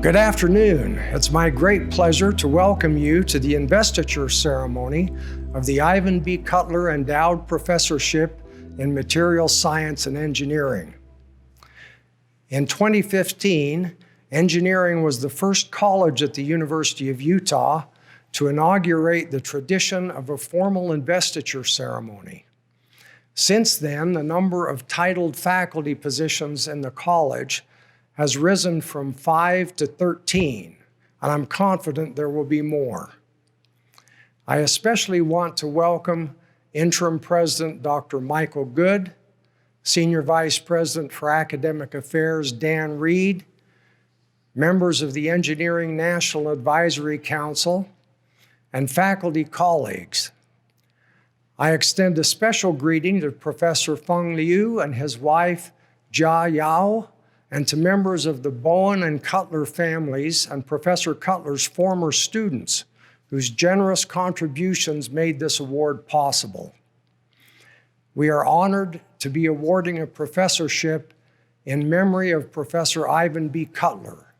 Good afternoon. It's my great pleasure to welcome you to the Investiture ceremony of the Ivan B. Cutler Endowed Professorship in Materials Science and Engineering. In 2015, engineering was the first college at the University of Utah to inaugurate the tradition of a formal investiture ceremony. Since then, the number of titled faculty positions in the college has risen from 5 to 13, and I'm confident there will be more. I especially want to welcome Interim President Dr. Michael Good, Senior Vice President for Academic Affairs Dan Reed, members of the Engineering National Advisory Council, and faculty colleagues. I extend a special greeting to Professor Feng Liu and his wife, Jia Yao, and to members of the Bowen and Cutler families and Professor Cutler's former students, whose generous contributions made this award possible. We are honored to be awarding a professorship in memory of Professor Ivan B. Cutler,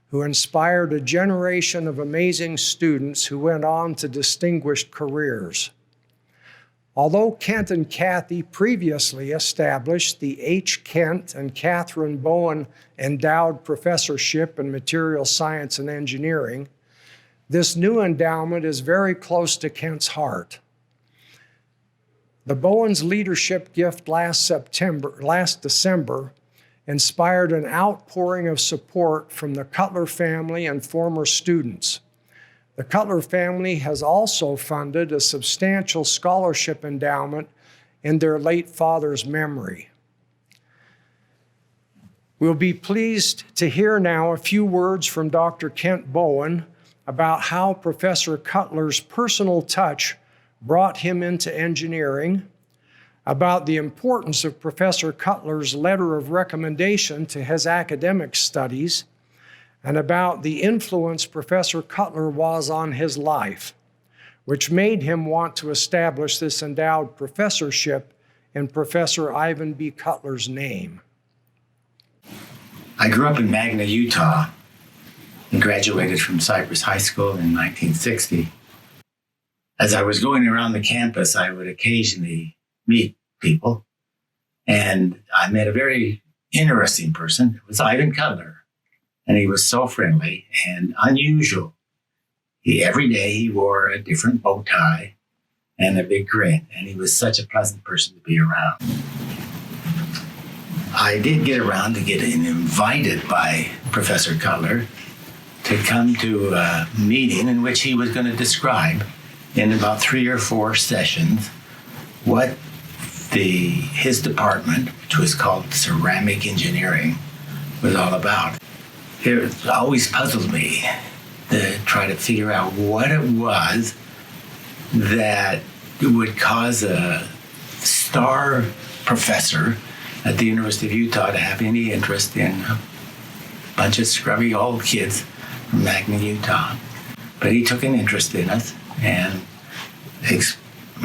who inspired a generation of amazing students who went on to distinguished careers. Although Kent and Kathy previously established the H. Kent and Catherine Bowen Endowed Professorship in Materials Science and Engineering, this new endowment is very close to Kent's heart. The Bowen's leadership gift last December inspired an outpouring of support from the Cutler family and former students. The Cutler family has also funded a substantial scholarship endowment in their late father's memory. We'll be pleased to hear now a few words from Dr. Kent Bowen about how Professor Cutler's personal touch brought him into engineering, about the importance of Professor Cutler's letter of recommendation to his academic studies, and about the influence Professor Cutler was on his life, which made him want to establish this endowed professorship in Professor Ivan B. Cutler's name. I grew up in Magna, Utah, and graduated from Cypress High School in 1960. As I was going around the campus, I would occasionally meet people, and I met a very interesting person. It was Ivan Cutler. And he was so friendly and unusual. Every day he wore a different bow tie and a big grin, and he was such a pleasant person to be around. I did get around to getting invited by Professor Cutler to come to a meeting in which he was going to describe in about 3 or 4 sessions what his department, which was called ceramic engineering, was all about. It always puzzled me to try to figure out what it was that would cause a star professor at the University of Utah to have any interest in a bunch of scrubby old kids from Magna, Utah. But he took an interest in us and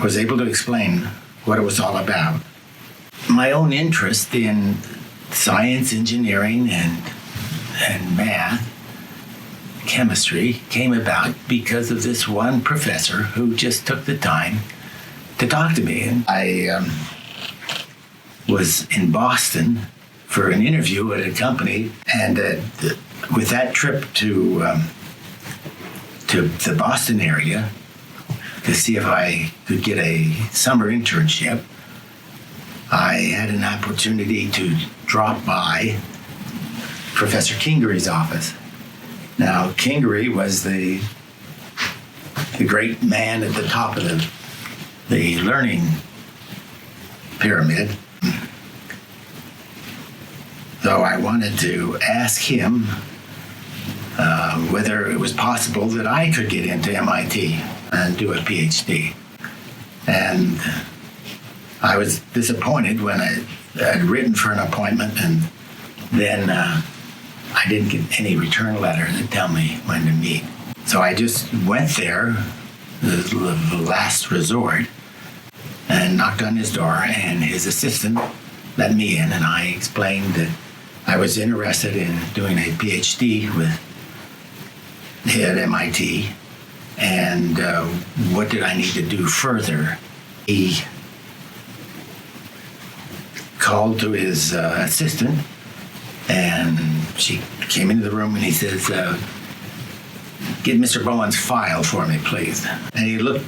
was able to explain what it was all about. My own interest in science, engineering, and math, chemistry came about because of this one professor who just took the time to talk to me. And I was in Boston for an interview at a company, and with that trip to the Boston area to see if I could get a summer internship, I had an opportunity to drop by Professor Kingery's office. Now, Kingery was the great man at the top of the learning pyramid. So I wanted to ask him whether it was possible that I could get into MIT and do a PhD. And I was disappointed when I had written for an appointment, and then I didn't get any return letter to tell me when to meet. So I just went there, the last resort, and knocked on his door, and his assistant let me in, and I explained that I was interested in doing a PhD with at MIT, and what did I need to do further? He called to his assistant, and she came into the room, and he says, "Get Mr. Bowen's file for me, please." And he looked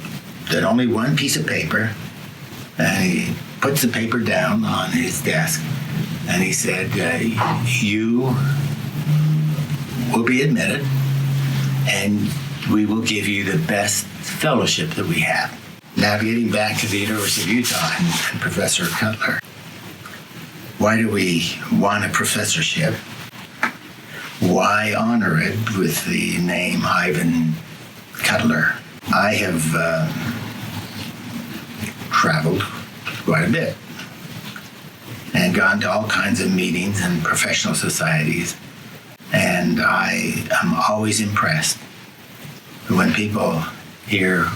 at only one piece of paper, and he puts the paper down on his desk, and he said, "You will be admitted, and we will give you the best fellowship that we have." Now, getting back to the University of Utah and Professor Cutler, why do we want a professorship? Why honor it with the name Ivan Cutler? I have traveled quite a bit and gone to all kinds of meetings and professional societies, and I am always impressed when people hear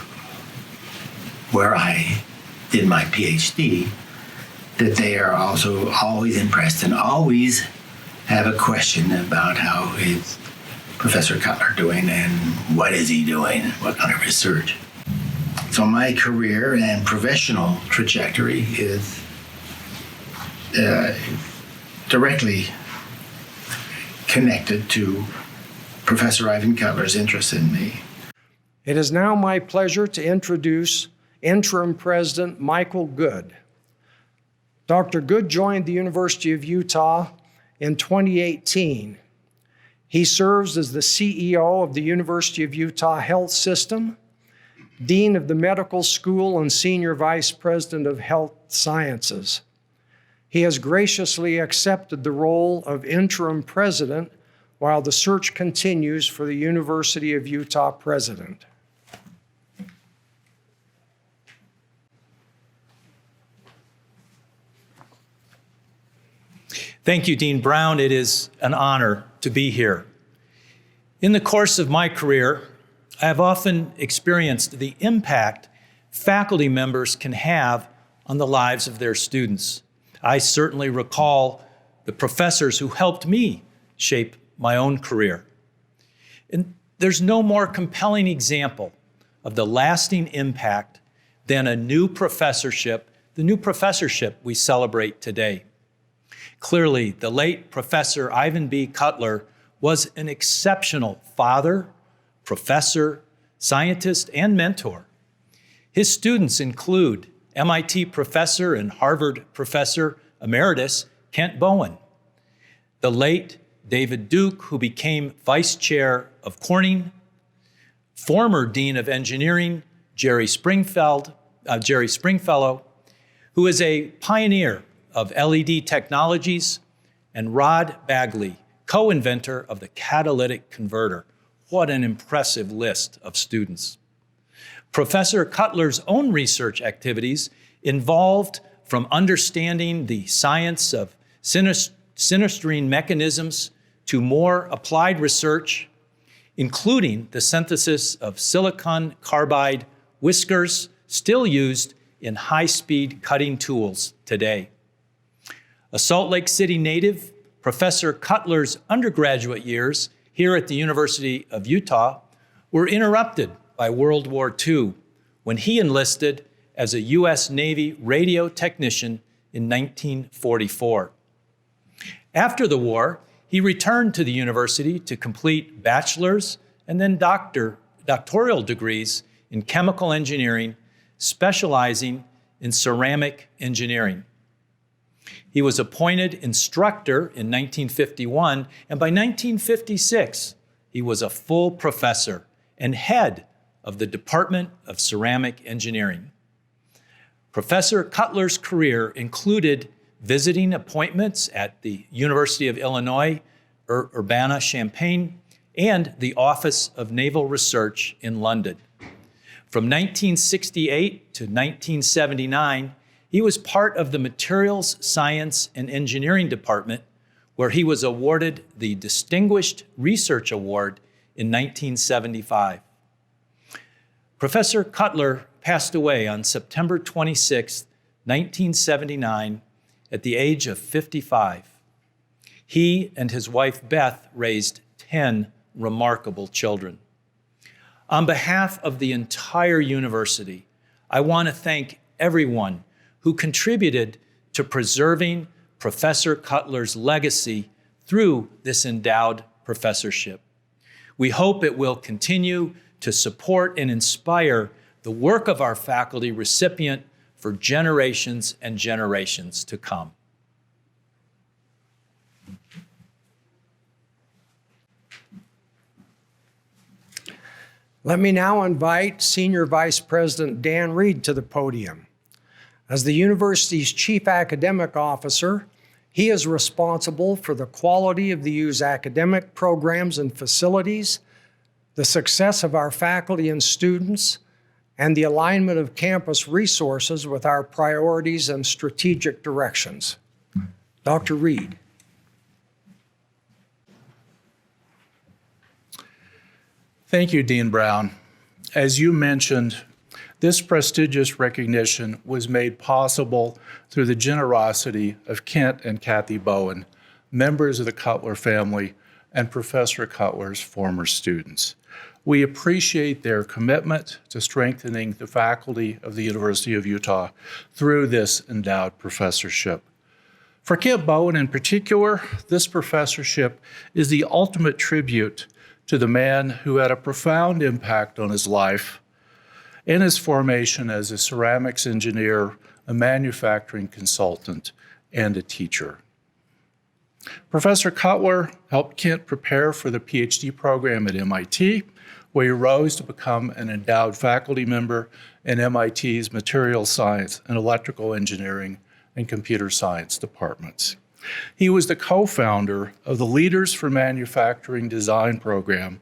where I did my PhD, that they are also always impressed and always have a question about how is Professor Cutler doing and what is he doing, what kind of research. So my career and professional trajectory is directly connected to Professor Ivan Cutler's interest in me. It is now my pleasure to introduce Interim President Michael Good. Dr. Good joined the University of Utah in 2018. He serves as the CEO of the University of Utah Health System, Dean of the Medical School, and Senior Vice President of Health Sciences. He has graciously accepted the role of Interim President while the search continues for the University of Utah President. Thank you, Dean Brown. It is an honor to be here. In the course of my career, I have often experienced the impact faculty members can have on the lives of their students. I certainly recall the professors who helped me shape my own career. And there's no more compelling example of the lasting impact than the new professorship we celebrate today. Clearly, the late Professor Ivan B. Cutler was an exceptional father, professor, scientist, and mentor. His students include MIT professor and Harvard professor emeritus Kent Bowen, the late David Duke, who became vice chair of Corning, former dean of engineering Jerry Springfellow, who is a pioneer of LED technologies, and Rod Bagley, co-inventor of the catalytic converter. What an impressive list of students. Professor Cutler's own research activities involved from understanding the science of sinistrine mechanisms to more applied research, including the synthesis of silicon carbide whiskers still used in high-speed cutting tools today. A Salt Lake City native, Professor Cutler's undergraduate years here at the University of Utah were interrupted by World War II when he enlisted as a U.S. Navy radio technician in 1944. After the war, he returned to the university to complete bachelor's and then doctoral degrees in chemical engineering, specializing in ceramic engineering. He was appointed instructor in 1951, and by 1956, he was a full professor and head of the Department of Ceramic Engineering. Professor Cutler's career included visiting appointments at the University of Illinois, Urbana-Champaign, and the Office of Naval Research in London. From 1968 to 1979, he was part of the Materials Science and Engineering Department, where he was awarded the Distinguished Research Award in 1975. Professor Cutler passed away on September 26, 1979, at the age of 55. He and his wife Beth raised 10 remarkable children. On behalf of the entire university, I want to thank everyone who contributed to preserving Professor Cutler's legacy through this endowed professorship. We hope it will continue to support and inspire the work of our faculty recipient for generations and generations to come. Let me now invite Senior Vice President Dan Reed to the podium. As the university's Chief Academic Officer, he is responsible for the quality of the U's academic programs and facilities, the success of our faculty and students, and the alignment of campus resources with our priorities and strategic directions. Dr. Reed. Thank you, Dean Brown. As you mentioned, this prestigious recognition was made possible through the generosity of Kent and Kathy Bowen, members of the Cutler family and Professor Cutler's former students. We appreciate their commitment to strengthening the faculty of the University of Utah through this endowed professorship. For Kent Bowen in particular, this professorship is the ultimate tribute to the man who had a profound impact on his life and his formation as a ceramics engineer, a manufacturing consultant, and a teacher. Professor Cutler helped Kent prepare for the PhD program at MIT, where he rose to become an endowed faculty member in MIT's material science and electrical engineering and computer science departments. He was the co-founder of the Leaders for Manufacturing Design program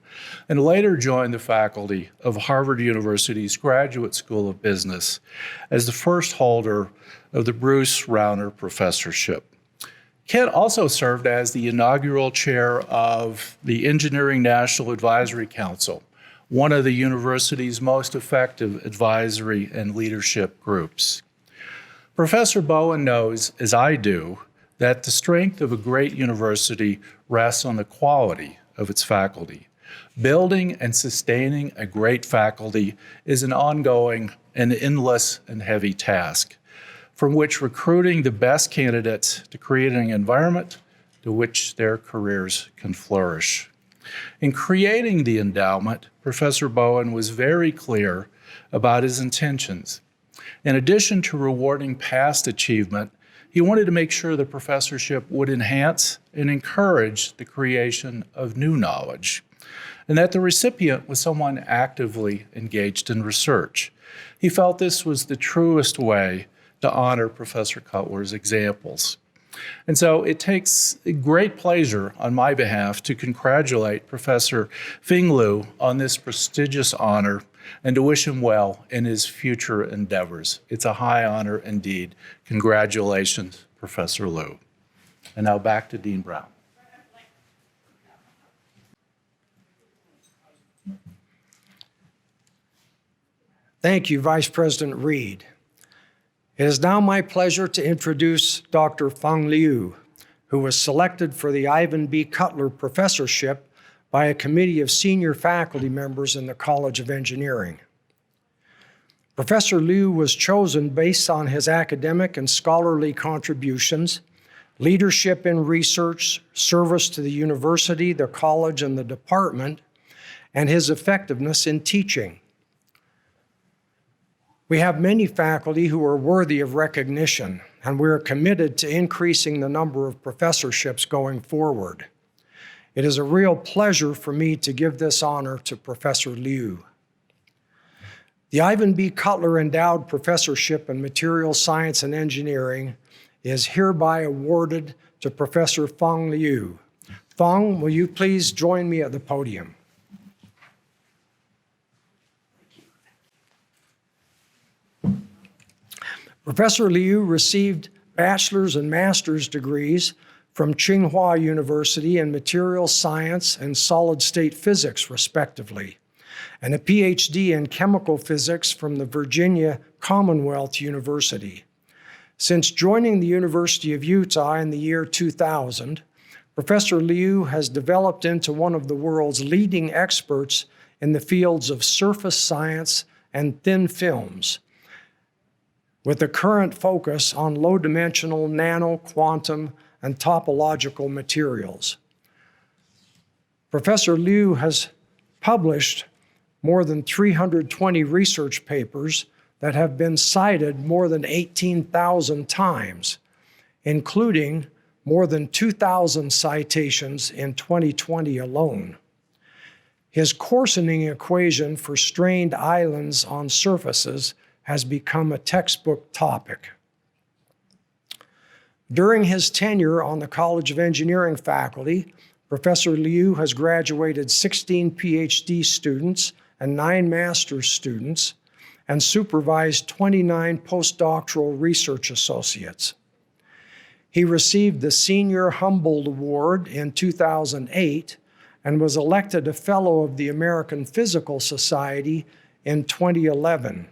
and later joined the faculty of Harvard University's Graduate School of Business as the first holder of the Bruce Rauner Professorship. Kent also served as the inaugural chair of the Engineering National Advisory Council, one of the university's most effective advisory and leadership groups. Professor Bowen knows, as I do, that the strength of a great university rests on the quality of its faculty. Building and sustaining a great faculty is an ongoing and endless and heavy task, from which recruiting the best candidates to creating an environment to which their careers can flourish. In creating the endowment, Professor Bowen was very clear about his intentions. In addition to rewarding past achievement, he wanted to make sure the professorship would enhance and encourage the creation of new knowledge, and that the recipient was someone actively engaged in research. He felt this was the truest way to honor Professor Cutler's examples. And so it takes great pleasure on my behalf to congratulate Professor FENG on this prestigious honor and to wish him well in his future endeavors. It's a high honor indeed. Congratulations, Professor Liu. And now back to Dean Brown. Thank you, Vice President Reed. It is now my pleasure to introduce Dr. FENG Liu, who was selected for the Ivan B. Cutler Professorship by a committee of senior faculty members in the College of Engineering. Professor Liu was chosen based on his academic and scholarly contributions, leadership in research, service to the university, the college, and the department, and his effectiveness in teaching. We have many faculty who are worthy of recognition, and we are committed to increasing the number of professorships going forward. It is a real pleasure for me to give this honor to Professor Liu. The Ivan B. Cutler Endowed Professorship in Materials Science and Engineering is hereby awarded to Professor FENG Liu. FENG, will you please join me at the podium? Professor Liu received bachelor's and master's degrees from Tsinghua University in materials science and solid-state physics, respectively, and a PhD in chemical physics from the Virginia Commonwealth University. Since joining the University of Utah in the year 2000, Professor Liu has developed into one of the world's leading experts in the fields of surface science and thin films, with a current focus on low-dimensional, nano, quantum, and topological materials. Professor Liu has published more than 320 research papers that have been cited more than 18,000 times, including more than 2,000 citations in 2020 alone. His coarsening equation for strained islands on surfaces has become a textbook topic. During his tenure on the College of Engineering faculty, Professor Liu has graduated 16 PhD students and 9 master's students and supervised 29 postdoctoral research associates. He received the Senior Humboldt Award in 2008 and was elected a Fellow of the American Physical Society in 2011.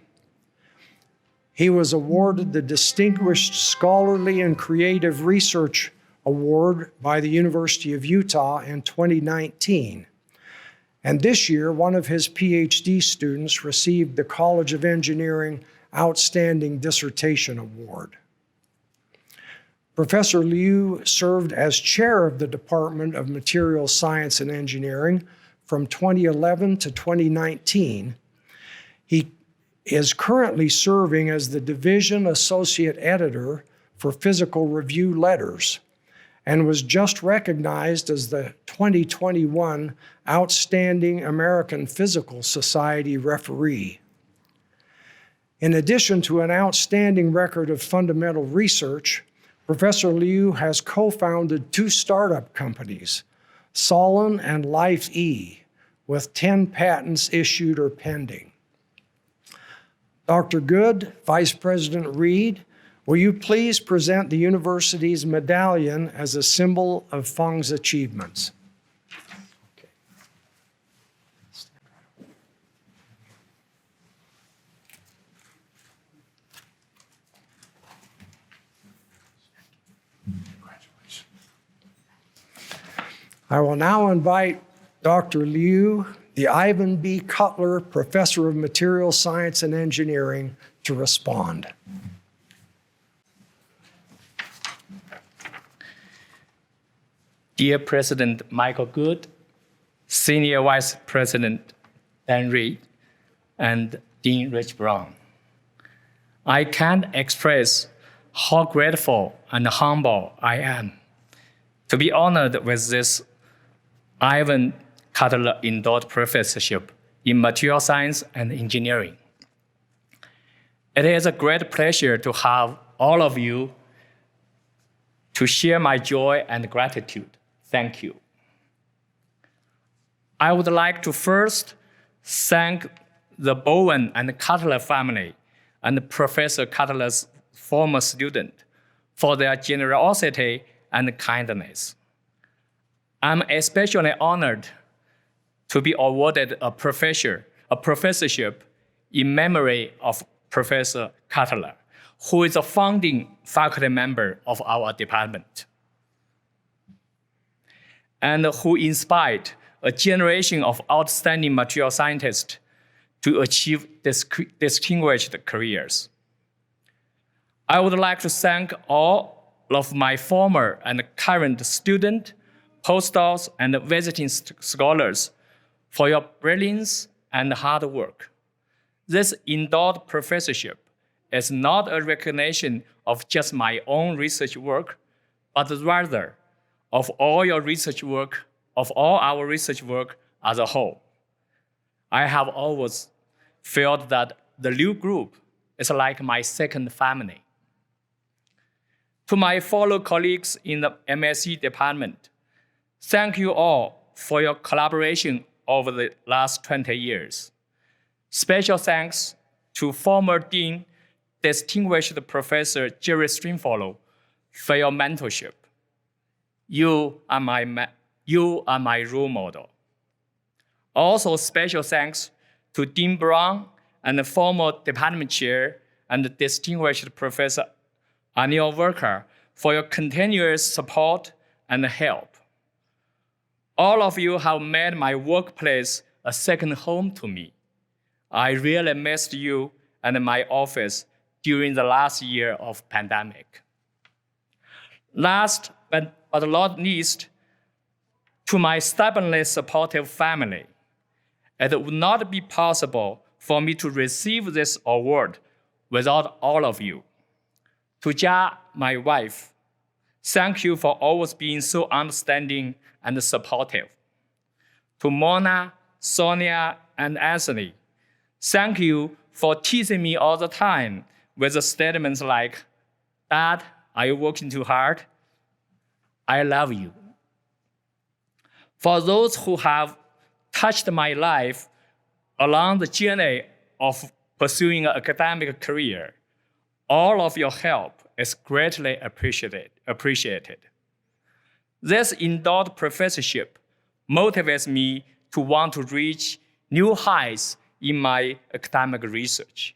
He was awarded the Distinguished Scholarly and Creative Research Award by the University of Utah in 2019. And this year, one of his PhD students received the College of Engineering Outstanding Dissertation Award. Professor Liu served as chair of the Department of Materials Science and Engineering from 2011 to 2019. He is currently serving as the Division Associate Editor for Physical Review Letters and was just recognized as the 2021 Outstanding American Physical Society Referee. In addition to an outstanding record of fundamental research, Professor Liu has co-founded 2 startup companies, Solon and Life-E, with 10 patents issued or pending. Dr. Good, Vice President Reed, will you please present the university's medallion as a symbol of FENG's achievements? I will now invite Dr. Liu, the Ivan B. Cutler Professor of Materials Science and Engineering, to respond. Dear President Michael Good, Senior Vice President Dan Reed, and Dean Rich Brown, I can't express how grateful and humble I am to be honored with this Ivan Cutler Endowed Professorship in Material Science and Engineering. It is a great pleasure to have all of you to share my joy and gratitude. Thank you. I would like to first thank the Bowen and Cutler family and Professor Cutler's former student for their generosity and kindness. I'm especially honored to be awarded a professorship in memory of Professor Cutler, who is a founding faculty member of our department, and who inspired a generation of outstanding material scientists to achieve distinguished careers. I would like to thank all of my former and current students, postdocs, and visiting scholars for your brilliance and hard work. This endowed professorship is not a recognition of just my own research work, but rather of all your research work, of all our research work as a whole. I have always felt that the Liu Group is like my second family. To my fellow colleagues in the MSc department, thank you all for your collaboration over the last 20 years. Special thanks to former Dean, Distinguished Professor Jerry Stringfellow for your mentorship. You are my role model. Also, special thanks to Dean Brown and the former department chair and Distinguished Professor Anil Verkar for your continuous support and help. All of you have made my workplace a second home to me. I really missed you and my office during the last year of pandemic. Last but not least, to my stubbornly supportive family, it would not be possible for me to receive this award without all of you. To Jia, my wife, thank you for always being so understanding and supportive. To Mona, Sonia, and Anthony, thank you for teasing me all the time with statements like, Dad, are you working too hard? I love you. For those who have touched my life along the journey of pursuing an academic career, all of your help is greatly appreciated. This endowed professorship motivates me to want to reach new heights in my academic research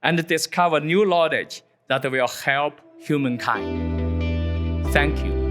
and discover new knowledge that will help humankind. Thank you.